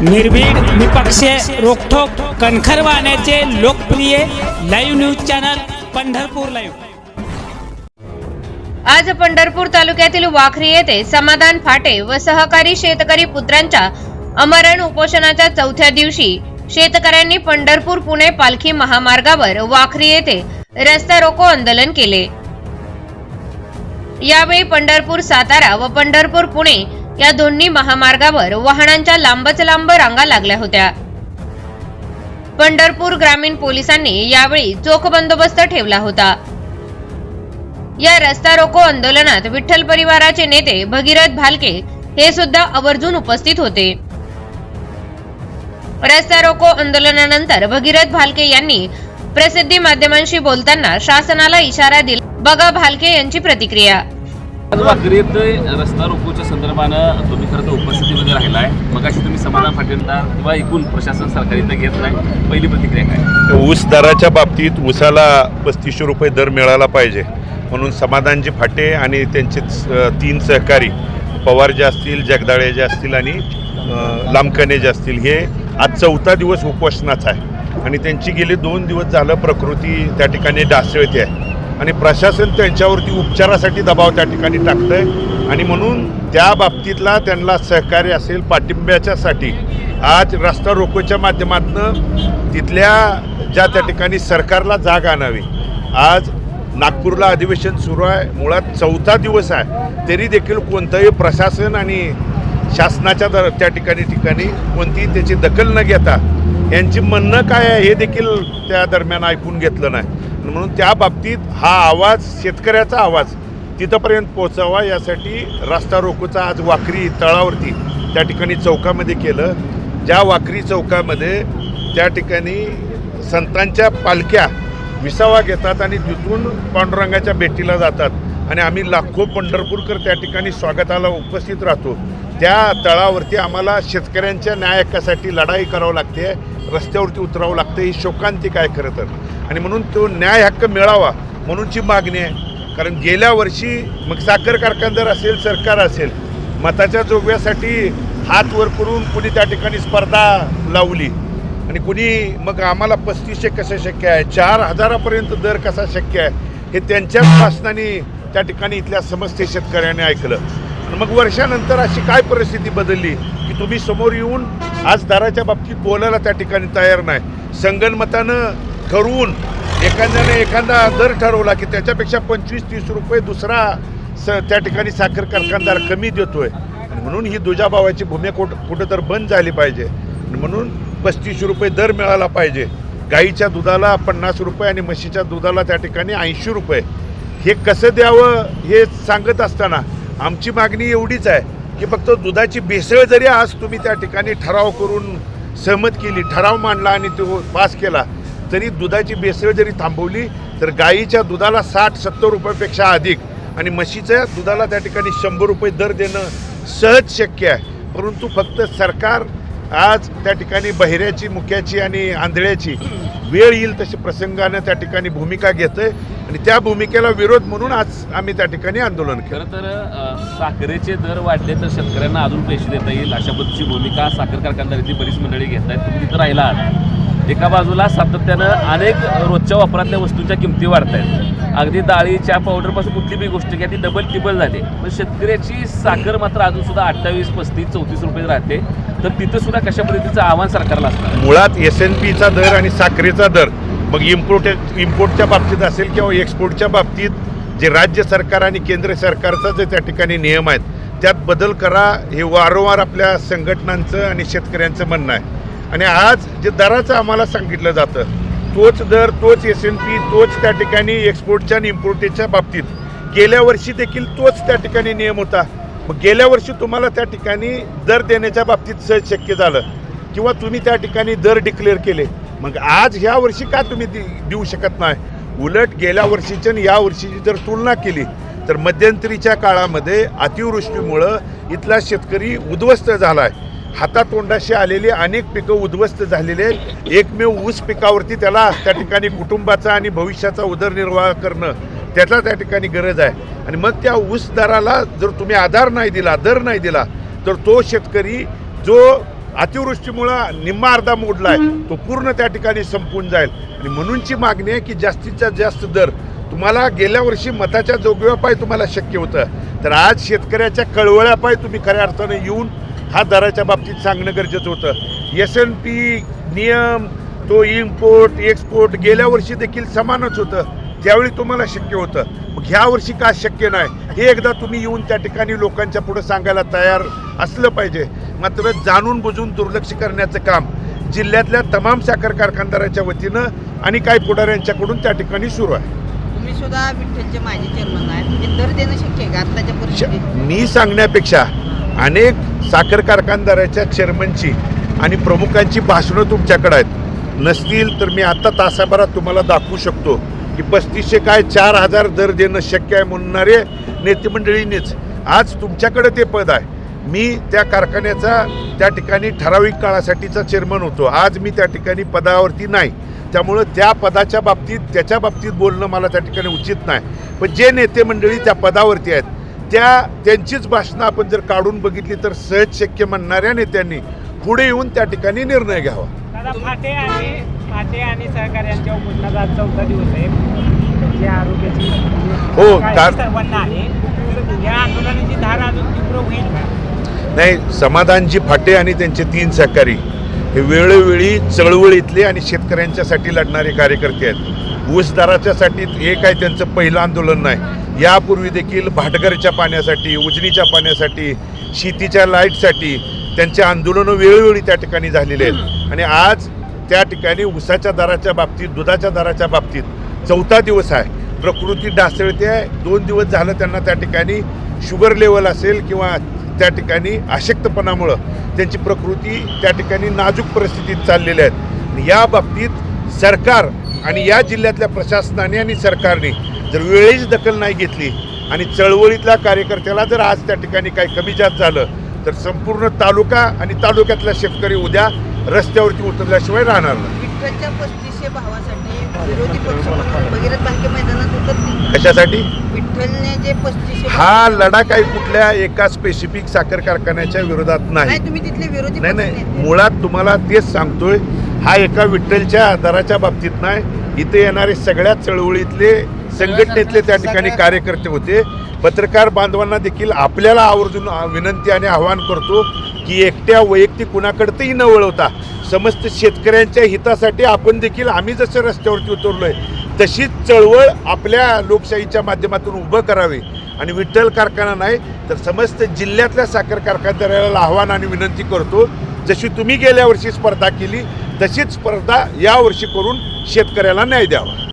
निर्भीड, निपक्ष, रोखोक, कणखर वाहनाचे लोकप्रिय live news channel Pandharpur live. आज पंढरपूर तालुक्यातील वाखरी येथे समाधान फाटे व सहकारी शेतकरी पुत्रांच्या अमरण उपोषणाच्या चौथ्या दिवशी शेतकऱ्यांनी पंढरपूर पुणे पालखी महामार्गावर वाखरी येथे रस्ता रोको आंदोलन केले। यावेळी पंढरपूर सातारा व पंढरपूर पुणे या दोन्ही महामार्गावर वाहनांच्या लांबच लांब रांगा लागल्या होत्या। पंढरपूर ग्रामीण पोलिसांनी यावेळी चोख बंदोबस्त ठेवला होता। या रस्ता रोको आंदोलनात विठ्ठल परिवाराचे नेते भगीरथ भालके हे सुद्धा आवर्जून उपस्थित होते। रस्ता रोको आंदोलनानंतर भगीरथ भालके यांनी प्रसिद्धी माध्यमांशी बोलताना शासनाला इशारा दिला। बघा भालके यांची प्रतिक्रिया। वाखरीत रस्ता रोकोच्या संदर्भानं तुम्ही खरं तर उपस्थितीमध्ये राहिलाय, मग अशी तुम्ही समाधान फाटेंदार किंवा एकूण प्रशासन सरकारी इथं घेत नाही, पहिली प्रतिक्रिया काय? ऊस दराच्या बाबतीत ऊसाला 3500 रुपये दर मिळाला पाहिजे म्हणून समाधानजी फाटे आणि त्यांचे 3 सहकारी पवार जे असतील, जगदाळे जे असतील आणि लांबकणे जे असतील, हे आज 4था दिवस उपोषणाचा आहे आणि त्यांची गेली 2 दिवस झालं प्रकृती त्या ठिकाणी ढासळते आहे आणि प्रशासन त्यांच्यावरती उपचारासाठी दबाव त्या ठिकाणी टाकतंय आणि म्हणून त्या बाबतीतला त्यांना सहकार्य असेल पाठिंब्याच्यासाठी आज रस्ता रोकोच्या माध्यमातून तिथल्या ज्या त्या ठिकाणी सरकारला जाग आणावी। आज नागपूरला अधिवेशन सुरू आहे, मुळात 4था दिवस आहे, तरी देखील कोणतंही प्रशासन आणि शासनाच्या त्या ठिकाणी कोणतीही त्याची दखल न घेता यांची म्हणणं काय आहे हे देखील त्या दरम्यान ऐकून घेतलं नाही। म्हणून त्या बाबतीत हा आवाज, शेतकऱ्याचा आवाज तिथंपर्यंत पोहोचावा यासाठी रस्ता रोकोचा आज वाखरी तळावरती त्या ठिकाणी चौकामध्ये केलं। ज्या वाखरी चौकामध्ये त्या ठिकाणी संतांच्या पालख्या विसावा घेतात आणि तिथून पांडुरंगाच्या भेटीला जातात आणि आम्ही लाखो पंढरपूरकर त्या ठिकाणी स्वागताला उपस्थित राहतो। त्या तळावरती आम्हाला शेतकऱ्यांच्या न्याय हक्कासाठी लढाई करावं लागते, रस्त्यावरती उतरावं लागतं, ही शोकांतिक आहे खरं तर आणि म्हणून तो न्याय हक्क मिळावा म्हणूनची मागणी आहे। कारण गेल्या वर्षी मग साखर कारखानदार असेल, सरकार असेल, मताच्या जोगव्यासाठी हात वर करून कुणी त्या ठिकाणी स्पर्धा लावली आणि कुणी मग आम्हाला 3500 कसं शक्य आहे, 4000पर्यंत दर कसा शक्य आहे हे त्यांच्याच भाषणाने त्या ठिकाणी इथल्या समस्त शेतकऱ्यांनी ऐकलं। आणि मग वर्षानंतर अशी काय परिस्थिती बदलली की तुम्ही समोर येऊन आज दराच्या बाबतीत बोलायला त्या ठिकाणी तयार नाही। संगनमतानं ठरवून एखाद्याने एखादा दर ठरवला की त्याच्यापेक्षा 25-30 रुपये दुसरा त्या ठिकाणी साखर कारखानदार कमी देतोय आणि म्हणून ही दुजाभावाची भूमिका कुठं तर बंद झाली पाहिजे आणि म्हणून 3500 रुपये दर मिळाला पाहिजे। गाईच्या दुधाला 50 रुपये आणि म्हशीच्या दुधाला त्या ठिकाणी 80 रुपये हे कसं द्यावं हे सांगत असताना आमची मागणी एवढीच आहे की फक्त दुधाची भेसळ जरी आज तुम्ही त्या ठिकाणी ठराव करून सहमत केली, ठराव मांडला आणि तो पास केला, तरी दुधाची भेसळ जरी थांबवली तर गाईच्या दुधाला 60-70 रुपयापेक्षा अधिक आणि म्हशीच्या दुधाला त्या ठिकाणी 100 रुपये दर देणं सहज शक्य आहे। परंतु फक्त सरकार आज त्या ठिकाणी बहिऱ्याची, मुक्याची आणि आंधळ्याची वेळ येईल तशी प्रसंगानं त्या ठिकाणी भूमिका घेतोय आणि त्या भूमिकेला विरोध म्हणून आज आम्ही त्या ठिकाणी आंदोलन केलं। खरं तर साखरेचे दर वाढले तर शेतकऱ्यांना अजून पैसे देता येईल अशा पद्धतीची भूमिका साखर कारखानदारीतली बरीच मंडळी घेत आहेत। तुम्ही तिथं राहिला आहात, एका बाजूला सातत्यानं अनेक रोजच्या वापरातल्या वस्तूंच्या किमती वाढत आहेत, अगदी डाळी, चहा पावडरपासून कुठली बी गोष्ट घ्या ती डबल टिबल झाली, पण शेतकऱ्याची साखर मात्र अजून सुद्धा 28, 35, 34 रुपये राहते। तर तिथं सुद्धा कशा पद्धतीचं आव्हान सरकारला असणार? मुळात SNPचा दर आणि साखरेचा दर मग इम्पोर्टच्या बाबतीत असेल किंवा एक्सपोर्टच्या बाबतीत जे राज्य सरकार आणि केंद्र सरकारचा जे त्या ठिकाणी नियम आहेत त्यात बदल करा हे वारंवार आपल्या संघटनांचं आणि शेतकऱ्यांचं म्हणणं आहे आणि आज जे दराचं आम्हाला सांगितलं जातं तोच दर, तोच SNP, तोच त्या ठिकाणी एक्सपोर्टच्या आणि इम्पोर्टच्या बाबतीत गेल्या वर्षी देखील तोच त्या ठिकाणी नियम होता। मग गेल्या वर्षी तुम्हाला त्या ठिकाणी दर देण्याच्या बाबतीत सहज शक्य झालं किंवा तुम्ही त्या ठिकाणी दर डिक्लेअर केले, मग आज ह्या वर्षी का तुम्ही देऊ शकत नाही? उलट गेल्या वर्षीची आणि या वर्षीची जर तुलना केली तर मध्यंतरीच्या काळामध्ये अतिवृष्टीमुळं इथला शेतकरी उद्ध्वस्त झाला आहे, हातातोंडाशी आलेली अनेक पिकं उद्ध्वस्त झालेले आहेत। एकमेव ऊस पिकावरती त्याला त्या ठिकाणी कुटुंबाचा आणि भविष्याचा उदरनिर्वाह करणं त्याचा त्या ठिकाणी गरज आहे आणि मग त्या ऊस दराला जर तुम्ही आधार नाही दिला, दर नाही दिला तर तो शेतकरी जो अतिवृष्टीमुळं निम्मा अर्धा मोडलाय तो पूर्ण त्या ठिकाणी संपून जाईल आणि म्हणूनची मागणी आहे की जास्तीत जास्त दर तुम्हाला गेल्या वर्षी मताच्या जोगव्यापायी तुम्हाला शक्य होतं तर आज शेतकऱ्याच्या कळवळ्यापायी तुम्ही खऱ्या अर्थानं येऊन हा दराच्या बाबतीत सांगणं गरजेचं होतं. S&P नियम तो इम्पोर्ट एक्सपोर्ट गेल्या वर्षी देखील समानच होतं त्यावेळी तुम्हाला शक्य होतं. मग ह्या वर्षी का शक्य नाही हे एकदा तुम्ही येऊन त्या ठिकाणी लोकांच्या पुढे सांगायला तयार असलं पाहिजे. मात्र जाणून बुजून दुर्लक्ष करण्याचं काम जिल्ह्यातल्या तमाम साखर कारखानदाराच्या वतीनं आणि काही पुढाऱ्यांच्याकडून त्या ठिकाणी सुरू आहे. तुम्ही सुद्धा विठ्ठलचे माजी चेअरमन आहे म्हणजे दर देणं शक्य आहे का आत्ताच्या परिस्थितीत? मी सांगण्यापेक्षा अनेक साखर कारखानदाराच्या चेअरमनची आणि प्रमुखांची भाषणं तुमच्याकडे आहेत. नसतील तर मी आता तासाभरात तुम्हाला दाखवू शकतो की 3500 काय 4000 दर देणं शक्य आहे म्हणणारे नेते मंडळींनीच आज तुमच्याकडे ते पद आहे. मी त्या कारखान्याचा त्या ठिकाणी ठराविक काळासाठीचा चेअरमन होतो. आज मी त्या ठिकाणी पदावरती नाही त्यामुळं त्या पदाच्या बाबतीत त्याच्या बाबतीत बोलणं मला त्या ठिकाणी उचित नाही. पण जे नेते मंडळी त्या पदावरती आहेत त्यांचीच भाषणं आपण जर काढून बघितली तर सहज शक्य म्हणणाऱ्या नेत्यांनी पुढे येऊन त्या ठिकाणी निर्णय घ्यावा. फाटे आणि सहकार्यांच्या उपोषणाचा आज 4था दिवस आहे. जे आरोग्याची हो, काळजी सर्वांना आहे. या आंदोलनाची धार अजून तीव्र होईल का? नाही, समाधानजी फाटे आणि त्यांचे 3 सहकारी हे वेळोवेळी चळवळीतले आणि शेतकऱ्यांच्यासाठी लढणारे कार्यकर्ते आहेत. ऊस दराच्यासाठी हे काय त्यांचं पहिलं आंदोलन नाही. यापूर्वी देखील भाटघरच्या पाण्यासाठी उजनीच्या पाण्यासाठी शेतीच्या लाईटसाठी त्यांचे आंदोलनं वेळोवेळी त्या ठिकाणी झालेले आहेत. आणि आज त्या ठिकाणी ऊसाच्या दराच्या बाबतीत दुधाच्या दराच्या बाबतीत 4था दिवस आहे. प्रकृती ढासळते आहे. 2 दिवस झालं त्यांना त्या ठिकाणी शुगर लेवल असेल किंवा त्या ठिकाणी अशक्तपणामुळं त्यांची प्रकृती त्या ठिकाणी नाजूक परिस्थितीत चाललेली आहेत. या बाबतीत सरकार आणि या जिल्ह्यातल्या प्रशासनाने आणि सरकारने जर वेळेची दखल नाही घेतली आणि चळवळीतल्या कार्यकर्त्याला जर आज त्या ठिकाणी काही कमी जास्त झालं तर संपूर्ण तालुका आणि तालुक्यातला शेतकरी उद्या रस्त्यावरती उतरल्याशिवाय राहणार नाही. विठ्ठलच्या 3500 भावासाठी विरोधी पक्ष म्हणून भगीरथ बालके मैदानात उतरतील. कशासाठी? विठ्ठलने जे 3500 हा लढा काही कुठल्या एका स्पेसिफिक साखर कारखान्याच्या विरोधात नाही. नाही, तुम्ही तिथले विरोधी नाही पक्ष नाही, नेते. मुळात तुम्हाला तेच सांगतोय. हा एका विठ्ठलच्या दराच्या बाबतीत नाही. इथे येणारे सगळ्या चळवळीतले संघटनेतले त्या ठिकाणी कार्यकर्ते होते. पत्रकार बांधवांना देखील आपल्याला आवर्जून विनंती आणि आवाहन करतो की एकट्या वैयक्तिक कुणाकडतंही न वळवता समस्त शेतकऱ्यांच्या हितासाठी आपण देखील आम्ही जसं रस्त्यावरती उतरलोय तशीच चळवळ आपल्या लोकशाहीच्या माध्यमातून उभं करावी. आणि विठ्ठल कारखाना नाही तर समस्त जिल्ह्यातल्या साखर कारखानदाराला आव्हान आणि विनंती करतो, जशी तुम्ही गेल्या वर्षी स्पर्धा केली तशीच स्पर्धा यावर्षी करून शेतकऱ्याला न्याय द्यावा.